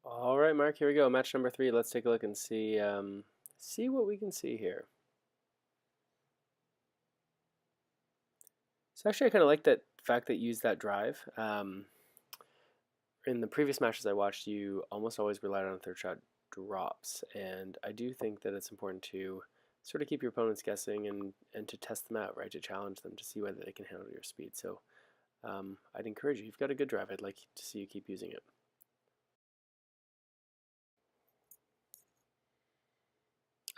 All right, Mark, here we go. Match number 3. Let's take a look and see what we can see here. So actually, I kind of like that fact that you use that drive. In the previous matches I watched, you almost always relied on third shot drops, and I do think that it's important to sort of keep your opponents guessing and to test them out, right? To challenge them to see whether they can handle your speed. So I'd encourage you. You've got a good drive. I'd like to see you keep using it.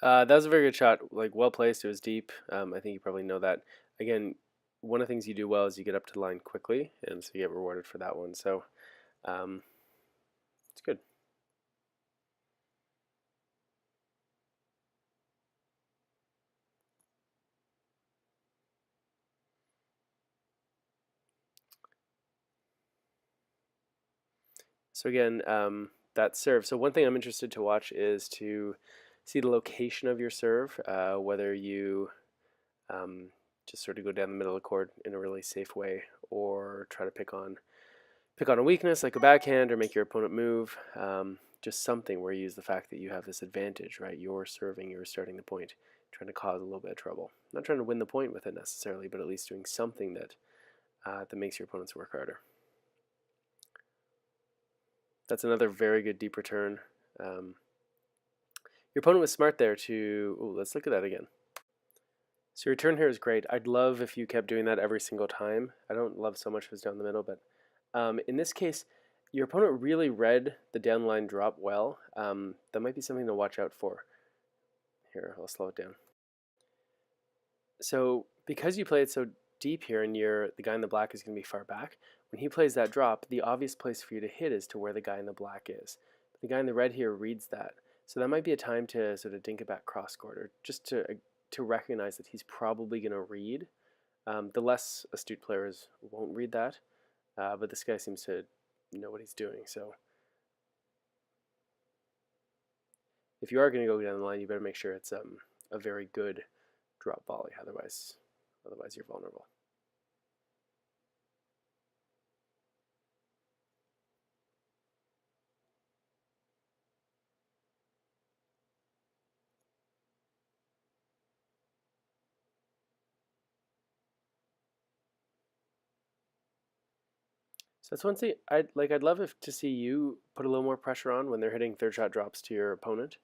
That was a very good shot, like well placed. It was deep. I think you probably know that. Again, one of the things you do well is you get up to the line quickly, and so you get rewarded for that one. So um, it's good. So again, that serve. So one thing I'm interested to watch is to see the location of your serve, whether you um, just sort of go down the middle of the court in a really safe way, or try to pick on a weakness like a backhand or make your opponent move. Just something where you use the fact that you have this advantage, right? You're serving, you're starting the point, trying to cause a little bit of trouble. Not trying to win the point with it necessarily, but at least doing something that makes your opponents work harder. That's another very good deep return. Your opponent was smart there to. Ooh, let's look at that again. So your return here is great. I'd love if you kept doing that every single time. I don't love so much if it's down the middle, but in this case, your opponent really read the downline drop well. That might be something to watch out for. Here, I'll slow it down. So because you play it so deep here and the guy in the black is going to be far back, when he plays that drop, the obvious place for you to hit is to where the guy in the black is. But the guy in the red here reads that. So that might be a time to sort of dink it back cross court, or just to recognize that he's probably going to read. The less astute players won't read that, but this guy seems to know what he's doing. So if you are going to go down the line, you better make sure it's a very good drop volley. Otherwise you're vulnerable. So that's one thing I'd love if to see you put a little more pressure on when they're hitting third shot drops to your opponent,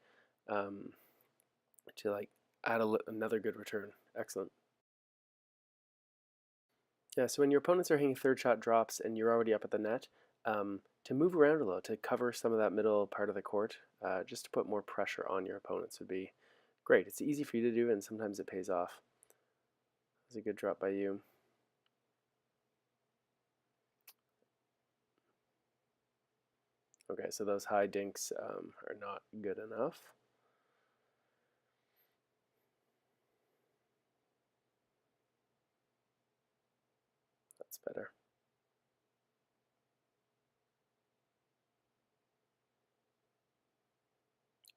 um, to like add another good return. Excellent. Yeah. So when your opponents are hitting third shot drops and you're already up at the net, to move around a little, to cover some of that middle part of the court, just to put more pressure on your opponents would be great. It's easy for you to do, and sometimes it pays off. It's a good drop by you. Okay, so those high dinks are not good enough. That's better.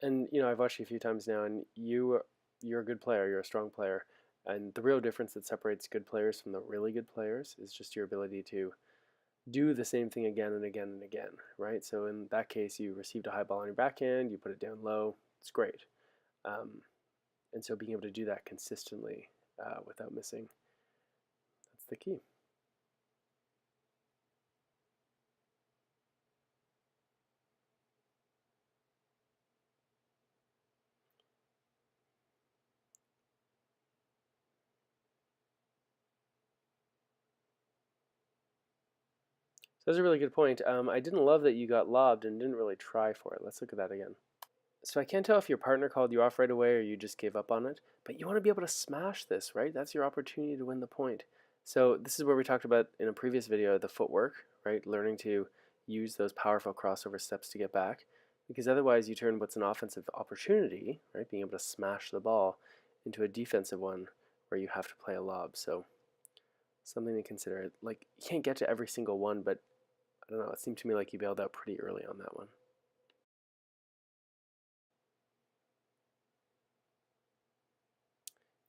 And I've watched you a few times now, and you're a good player. You're a strong player, and the real difference that separates good players from the really good players is just your ability to do the same thing again and again and again, right? So in that case, you received a high ball on your backhand, you put it down low. It's great, um, and so being able to do that consistently without missing, that's the key. So that's a really good point. I didn't love that you got lobbed and didn't really try for it. Let's look at that again. So I can't tell if your partner called you off right away or you just gave up on it, but you want to be able to smash this, right? That's your opportunity to win the point. So this is where we talked about in a previous video the footwork, right? Learning to use those powerful crossover steps to get back, because otherwise you turn what's an offensive opportunity, right, being able to smash the ball, into a defensive one where you have to play a lob. So something to consider. Like, you can't get to every single one, but I don't know, it seemed to me like you bailed out pretty early on that one.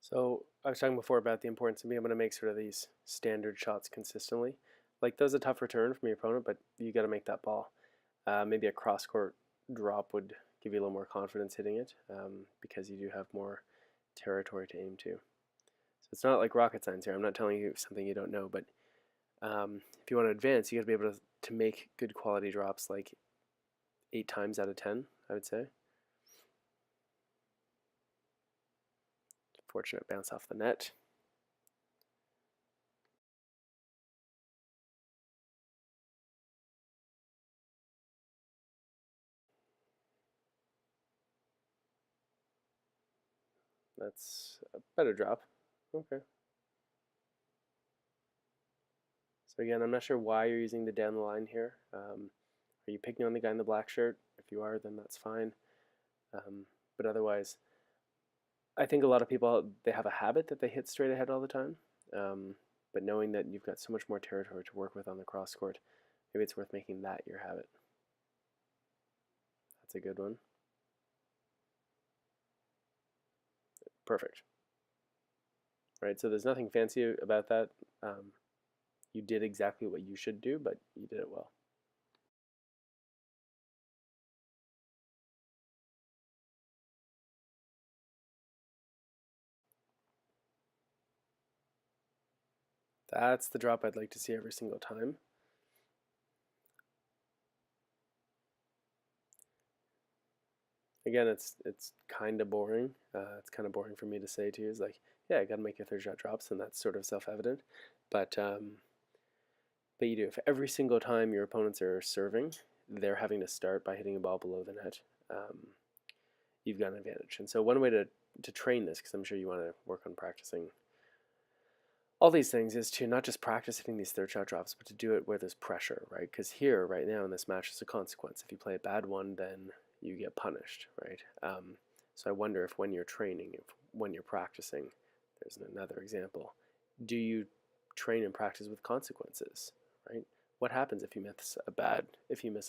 So I was talking before about the importance of being able to make sort of these standard shots consistently. Like, that was a tough return from your opponent, but you got to make that ball. Maybe a cross court drop would give you a little more confidence hitting it, because you do have more territory to aim to. So it's not like rocket science here. I'm not telling you something you don't know, but if you want to advance, you got to be able to make good quality drops like 8 times out of 10, I would say. Fortunate bounce off the net. That's a better drop. Okay. So again, I'm not sure why you're using the down the line here. Are you picking on the guy in the black shirt? If you are, then that's fine. But otherwise, I think a lot of people, they have a habit that they hit straight ahead all the time. But knowing that you've got so much more territory to work with on the cross court, maybe it's worth making that your habit. That's a good one. Perfect. Right, so there's nothing fancy about that. You did exactly what you should do, but you did it well. That's the drop I'd like to see every single time. Again, it's kind of boring. It's kind of boring for me to say to you. Is like, yeah, I got to make your third shot drops, and that's sort of self-evident. But you do. If every single time your opponents are serving, they're having to start by hitting a ball below the net, you've got an advantage. And so one way to train this, because I'm sure you want to work on practicing all these things, is to not just practice hitting these third shot drops, but to do it where there's pressure, right? Because here, right now in this match, there's a consequence. If you play a bad one, then you get punished, right? So I wonder if when you're training, when you're practicing, there's another example, do you train and practice with consequences, right? What happens if you miss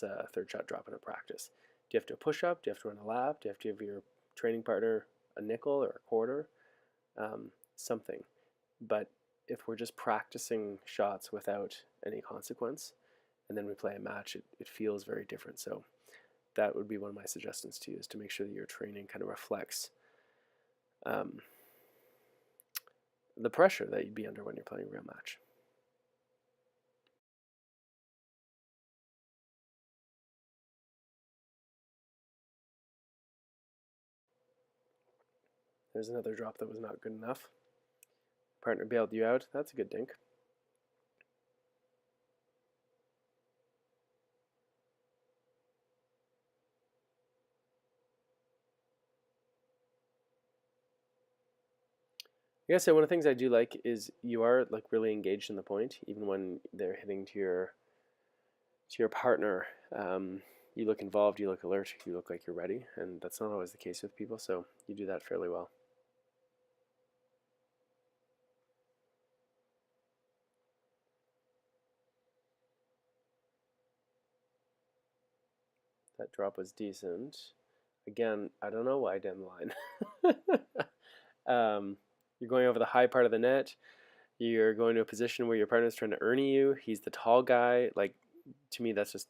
a third shot drop in a practice? Do you have to push up? Do you have to run a lap? Do you have to give your training partner a nickel or a quarter? Something. But if we're just practicing shots without any consequence, and then we play a match, it feels very different. So that would be one of my suggestions to you, is to make sure that your training kind of reflects the pressure that you'd be under when you're playing a real match. There's another drop that was not good enough. Partner bailed you out. That's a good dink. I guess one of the things I do like is you are like really engaged in the point, even when they're hitting to your partner. You look involved, you look alert, you look like you're ready, and that's not always the case with people, so you do that fairly well. That drop was decent. Again, I don't know why down the line. You're going over the high part of the net. You're going to a position where your partner's trying to ernie you. He's the tall guy. Like, to me, that's just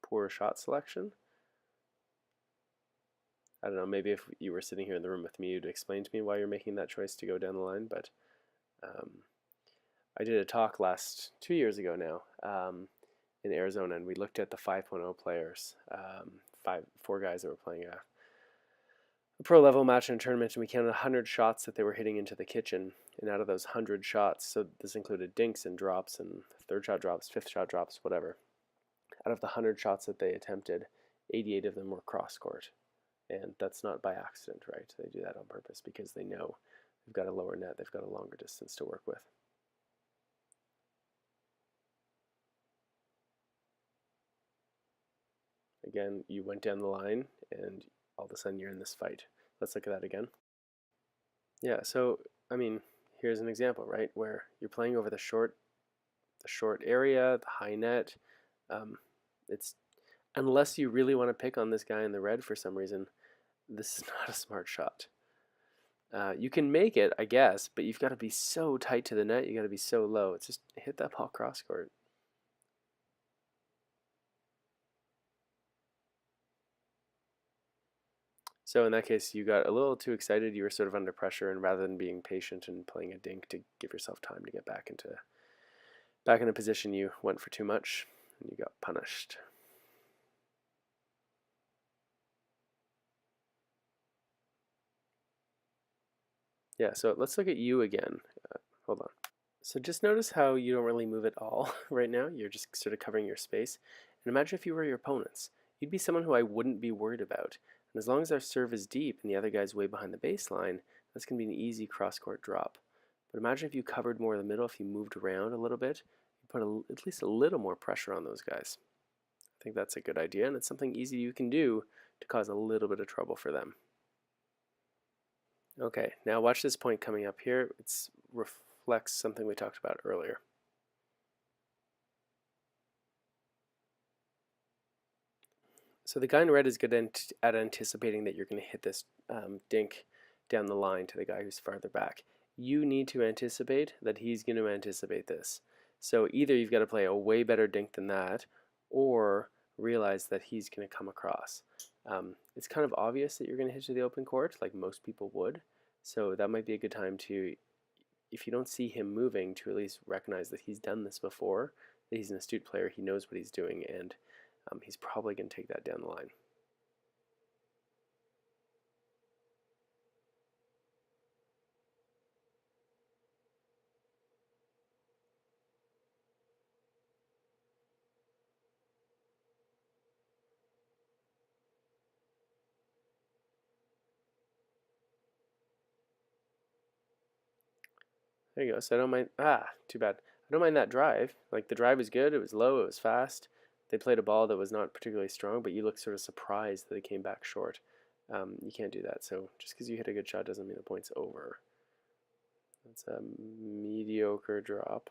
poor shot selection. I don't know, maybe if you were sitting here in the room with me, you'd explain to me why you're making that choice to go down the line, but I did a talk 2 years ago now, in Arizona, and we looked at the 5.0 players, 4 guys that were playing a pro level match in a tournament, and we counted 100 shots that they were hitting into the kitchen, and out of those 100 shots, so this included dinks and drops and third shot drops, fifth shot drops, whatever, out of the 100 shots that they attempted, 88 of them were cross court. And that's not by accident, right? They do that on purpose because they know they've got a lower net, they've got a longer distance to work with. Again, you went down the line and all of a sudden you're in this fight. Let's look at that again. Yeah, so, I mean, here's an example, right? Where you're playing over the short area, the high net. It's unless you really want to pick on this guy in the red for some reason, this is not a smart shot. You can make it, I guess, but you've got to be so tight to the net. You got to be so low. It's just hit that ball cross court. So in that case, you got a little too excited. You were sort of under pressure, and rather than being patient and playing a dink to give yourself time to get back in a position, you went for too much, and you got punished. Yeah, so let's look at you again. Hold on. So just notice how you don't really move at all right now. You're just sort of covering your space. And imagine if you were your opponents. You'd be someone who I wouldn't be worried about. And as long as our serve is deep and the other guy's way behind the baseline, that's going to be an easy cross-court drop. But imagine if you covered more of the middle, if you moved around a little bit, you put at least a little more pressure on those guys. I think that's a good idea, and it's something easy you can do to cause a little bit of trouble for them. Okay, now watch this point coming up here. It reflects something we talked about earlier. So the guy in red is good at anticipating that you're going to hit this dink down the line to the guy who's farther back. You need to anticipate that he's going to anticipate this. So either you've got to play a way better dink than that, or realize that he's going to come across. It's kind of obvious that you're going to hit to the open court, like most people would. So that might be a good time to, if you don't see him moving, to at least recognize that he's done this before, that he's an astute player, he knows what he's doing, and he's probably going to take that down the line. There you go. So I don't mind. Too bad. I don't mind that drive. Like the drive was good. It was low. It was fast. They played a ball that was not particularly strong, but you look sort of surprised that they came back short. You can't do that. So just because you hit a good shot doesn't mean the point's over. That's a mediocre drop.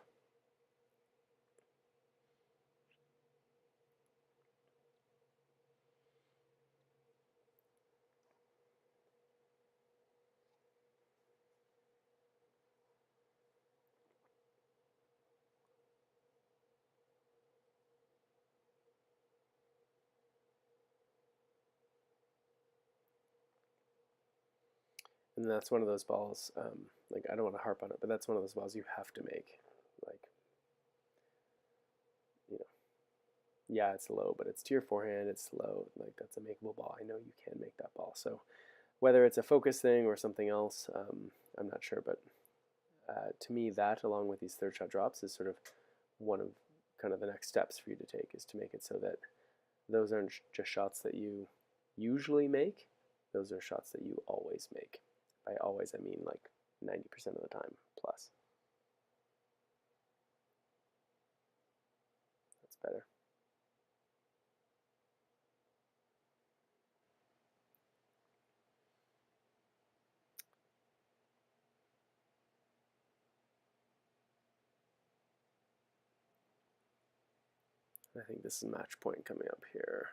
And that's one of those balls, like I don't want to harp on it, but that's one of those balls you have to make. Like, you know, yeah, it's low, but it's to your forehand, it's slow. Like, that's a makeable ball. I know you can make that ball. So whether it's a focus thing or something else, I'm not sure. But to me, that along with these third shot drops is sort of one of kind of the next steps for you to take, is to make it so that those aren't just shots that you usually make, those are shots that you always make. By always, I mean like 90% of the time plus. That's better. I think this is match point coming up here.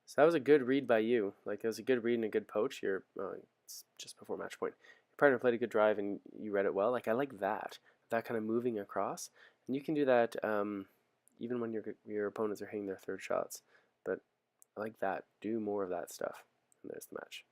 So that was a good read by you. Like, it was a good read and a good poach. It's just before match point. Your partner played a good drive and you read it well. Like, I like that kind of moving across. And you can do that even when your opponents are hitting their third shots. But I like that. Do more of that stuff. And there's the match.